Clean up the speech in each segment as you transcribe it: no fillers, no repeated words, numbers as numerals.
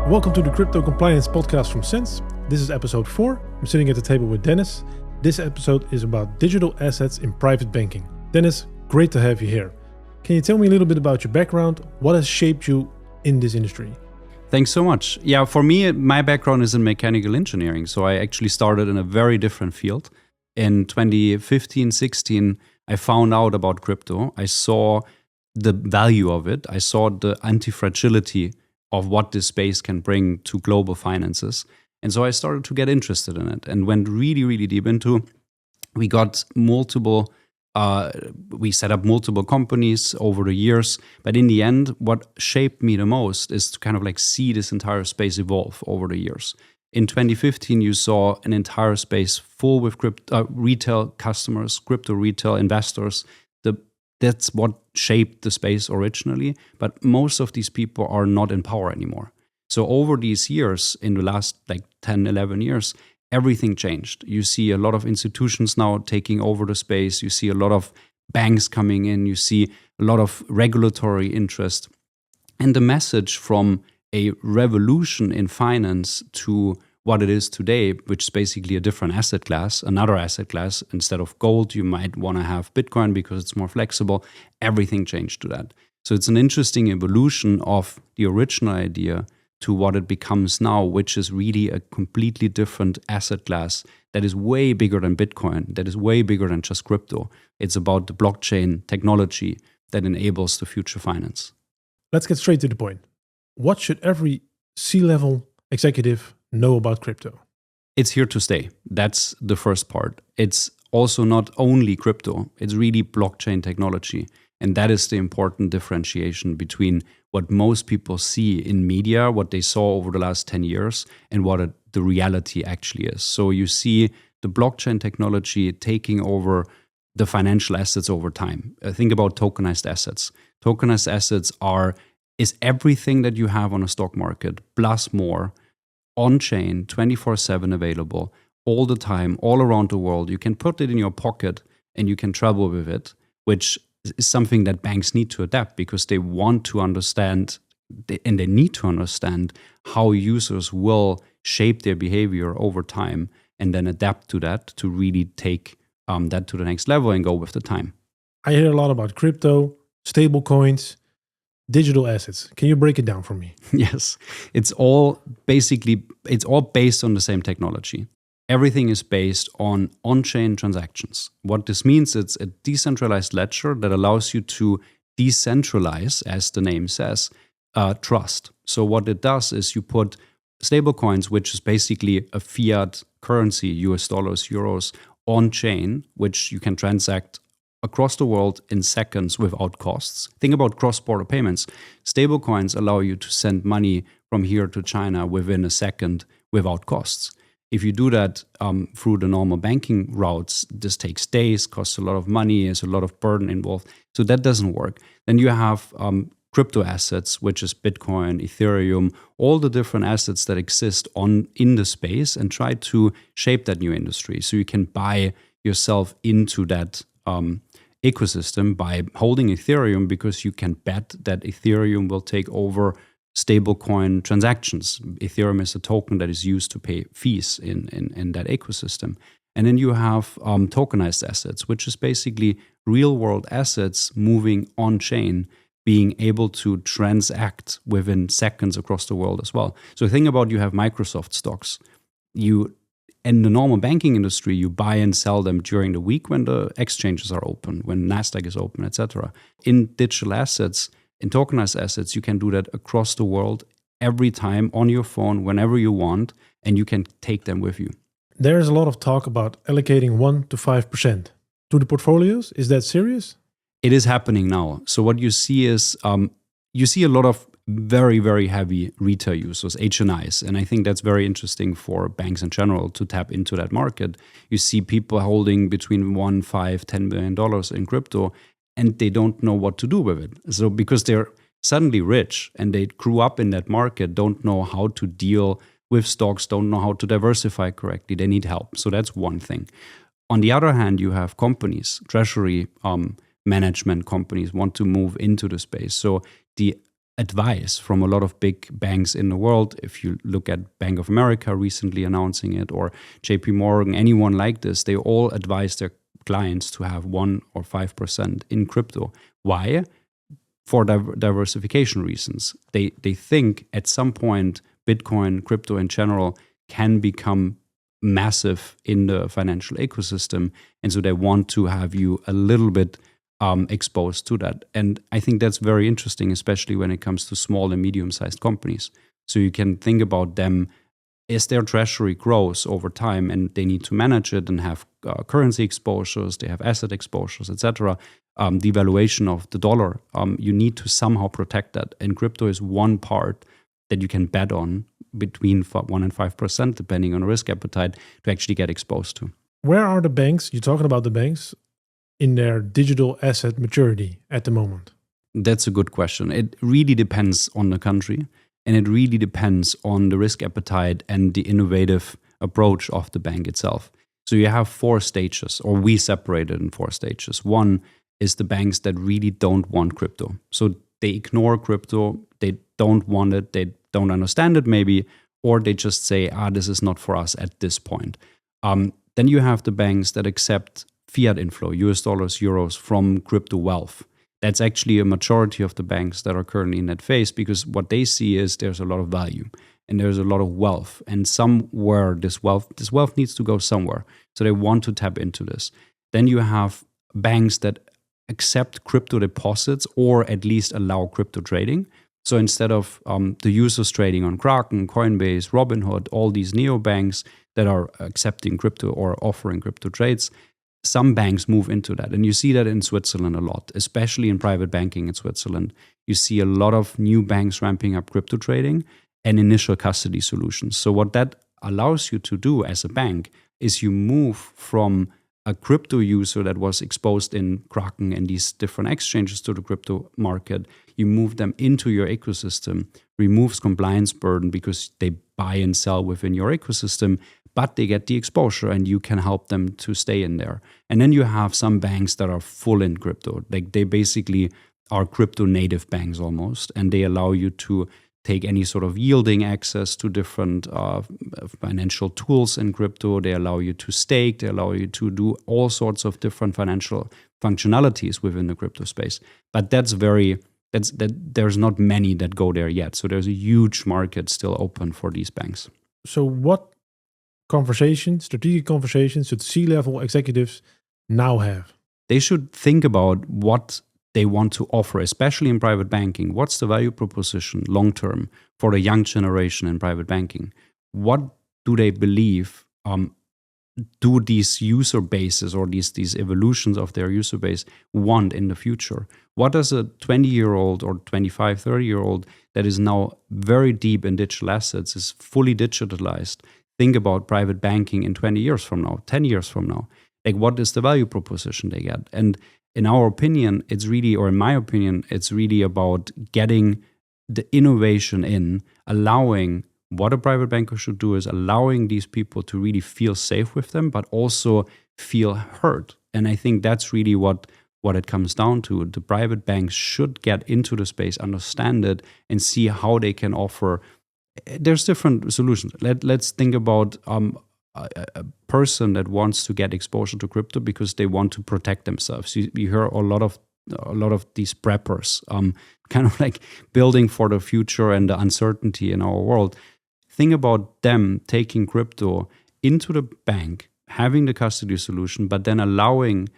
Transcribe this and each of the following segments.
Welcome to the Crypto Compliance Podcast from Cense. This is episode 4. I'm sitting at the table with Dennis. This episode is about digital assets in private banking. Dennis, great to have you here. Can you tell me a little bit about your background? What has shaped you in this industry? Thanks so much. Yeah, for me, my background is in mechanical engineering. So I actually started in a very different field. In 2015-16, I found out about crypto. I saw the value of it. I saw the anti-fragility of what this space can bring to global finances. And so I started to get interested in it and went really, really deep into. We got we set up multiple companies over the years. But in the end, what shaped me the most is to kind of like see this entire space evolve over the years. In 2015, you saw an entire space full with retail customers, crypto retail investors. That's what shaped the space originally. But most of these people are not in power anymore. So over these years, in the last 10, 11 years, everything changed. You see a lot of institutions now taking over the space. You see a lot of banks coming in. You see a lot of regulatory interest. And the message from a revolution in finance to what it is today, which is basically a different asset class, another asset class. Instead of gold, you might want to have Bitcoin because it's more flexible. Everything changed to that. So it's an interesting evolution of the original idea to what it becomes now, which is really a completely different asset class that is way bigger than Bitcoin, that is way bigger than just crypto. It's about the blockchain technology that enables the future finance. Let's get straight to the point. What should every C-level executive know about crypto? It's here to stay. That's the first part. It's also not only crypto, it's really blockchain technology. And that is the important differentiation between what most people see in media, what they saw over the last 10 years, and what the reality actually is. So you see the blockchain technology taking over the financial assets over time. Think about tokenized assets. Tokenized assets is everything that you have on a stock market, plus more, on-chain, 24/7 available, all the time, all around the world. You can put it in your pocket and you can travel with it, which is something that banks need to adapt because they want to understand and they need to understand how users will shape their behavior over time and then adapt to that to really take that to the next level and go with the time. I hear a lot about crypto, stablecoins, digital assets. Can you break it down for me? Yes, it's all based on the same technology. Everything is based on on-chain transactions. What this means, it's a decentralized ledger that allows you to decentralize, as the name says, trust. So what it does is you put stablecoins, which is basically a fiat currency, US dollars, euros, on-chain, which you can transact across the world in seconds without costs. Think about cross-border payments. Stablecoins allow you to send money from here to China within a second without costs. If you do that through the normal banking routes, this takes days, costs a lot of money, there's a lot of burden involved. So that doesn't work. Then you have crypto assets, which is Bitcoin, Ethereum, all the different assets that exist in the space and try to shape that new industry. So you can buy yourself into that ecosystem by holding Ethereum because you can bet that Ethereum will take over stablecoin transactions. Ethereum is a token that is used to pay fees in that ecosystem. And then you have tokenized assets, which is basically real world assets moving on chain, being able to transact within seconds across the world as well. So think about you have Microsoft stocks. In the normal banking industry, you buy and sell them during the week when the exchanges are open, when Nasdaq is open, etc. In digital assets, in tokenized assets, you can do that across the world every time on your phone, whenever you want, and you can take them with you. There is a lot of talk about allocating 1 to 5% to the portfolios. Is that serious? It is happening now. So what you see is you see a lot of very, very heavy retail users, HNIs. And I think that's very interesting for banks in general to tap into that market. You see people holding between $1, $5, $10 million in crypto, and they don't know what to do with it. So because they're suddenly rich and they grew up in that market, don't know how to deal with stocks, don't know how to diversify correctly. They need help. So that's one thing. On the other hand, you have companies, treasury management companies want to move into the space. So the advice from a lot of big banks in the world. If you look at Bank of America recently announcing it, or JP Morgan, anyone like this, they all advise their clients to have 1 or 5% in crypto. Why? For diversification reasons. They think at some point Bitcoin, crypto in general, can become massive in the financial ecosystem. And so they want to have you a little bit exposed to that. And I think that's very interesting, especially when it comes to small and medium-sized companies. So you can think about them as their treasury grows over time and they need to manage it and have currency exposures, they have asset exposures, etc. Devaluation of the dollar, you need to somehow protect that. And crypto is one part that you can bet on between 1 and 5%, depending on risk appetite, to actually get exposed to. Where are the banks, you're talking about the banks, in their digital asset maturity at the moment? That's a good question. It really depends on the country, and it really depends on the risk appetite and the innovative approach of the bank itself. So you have 4 stages, or we separate it in 4 stages. One is the banks that really don't want crypto. So they ignore crypto, they don't want it, they don't understand it maybe, or they just say, this is not for us at this point. Then you have the banks that accept fiat inflow, US dollars, euros from crypto wealth. That's actually a majority of the banks that are currently in that phase, because what they see is there's a lot of value and there's a lot of wealth, and somewhere this wealth needs to go somewhere. So they want to tap into this. Then you have banks that accept crypto deposits, or at least allow crypto trading. So instead of the users trading on Kraken, Coinbase, Robinhood, all these neobanks that are accepting crypto or offering crypto trades, some banks move into that. And you see that in Switzerland a lot, especially in private banking in Switzerland. You see a lot of new banks ramping up crypto trading and initial custody solutions. So what that allows you to do as a bank is you move from a crypto user that was exposed in Kraken and these different exchanges to the crypto market, you move them into your ecosystem, removes compliance burden because they buy and sell within your ecosystem, but they get the exposure and you can help them to stay in there. And then you have some banks that are full in crypto. Like they basically are crypto native banks almost, and they allow you to take any sort of yielding access to different financial tools in crypto. They allow you to stake. They allow you to do all sorts of different financial functionalities within the crypto space. But there's not many that go there yet. So there's a huge market still open for these banks. So what strategic conversations should C-level executives now have? They should think about what they want to offer, especially in private banking. What's the value proposition long-term for the young generation in private banking? What do they believe do these user bases or these evolutions of their user base want in the future? What does a 20-year-old or 25, 30-year-old that is now very deep in digital assets, is fully digitalized, think about private banking in 20 years from now, 10 years from now? Like, what is the value proposition they get? And in our opinion, in my opinion, it's really about getting the innovation in, allowing what a private banker should do is allowing these people to really feel safe with them, but also feel heard. And I think that's really what it comes down to. The private banks should get into the space, understand it, and see how they can offer. There's different solutions. Let's think about a person that wants to get exposure to crypto because they want to protect themselves. You hear a lot of these preppers, kind of like building for the future and the uncertainty in our world. Think about them taking crypto into the bank, having the custody solution, but then allowing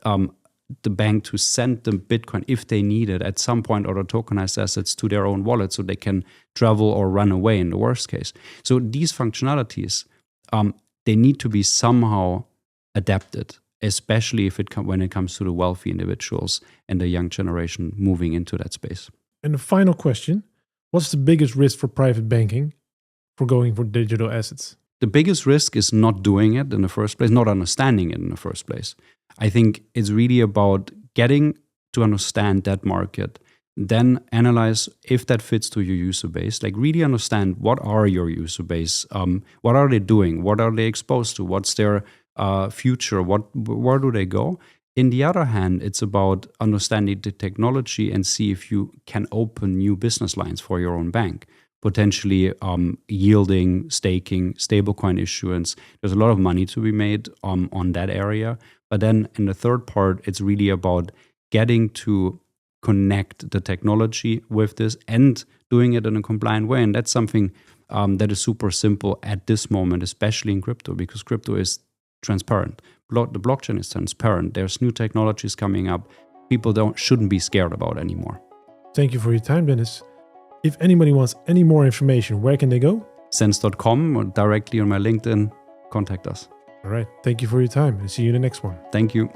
the bank to send them Bitcoin if they need it at some point, or the tokenized assets to their own wallet so they can travel or run away in the worst case. So these functionalities, they need to be somehow adapted, especially when it comes to the wealthy individuals and the young generation moving into that space. And the final question, what's the biggest risk for private banking for going for digital assets? The biggest risk is not doing it in the first place, not understanding it in the first place. I think it's really about getting to understand that market, then analyze if that fits to your user base. Like, really understand what are your user base, what are they doing, what are they exposed to, what's their future, where do they go, In the other hand, it's about understanding the technology and see if you can open new business lines for your own bank, potentially yielding, staking, stablecoin issuance. There's a lot of money to be made on that area. But then in the third part, it's really about getting to connect the technology with this and doing it in a compliant way. And that's something that is super simple at this moment, especially in crypto, because crypto is transparent. The blockchain is transparent. There's new technologies coming up. People shouldn't be scared about anymore. Thank you for your time, Dennis. If anybody wants any more information, where can they go? Cense.com or directly on my LinkedIn, contact us. All right. Thank you for your time and see you in the next one. Thank you.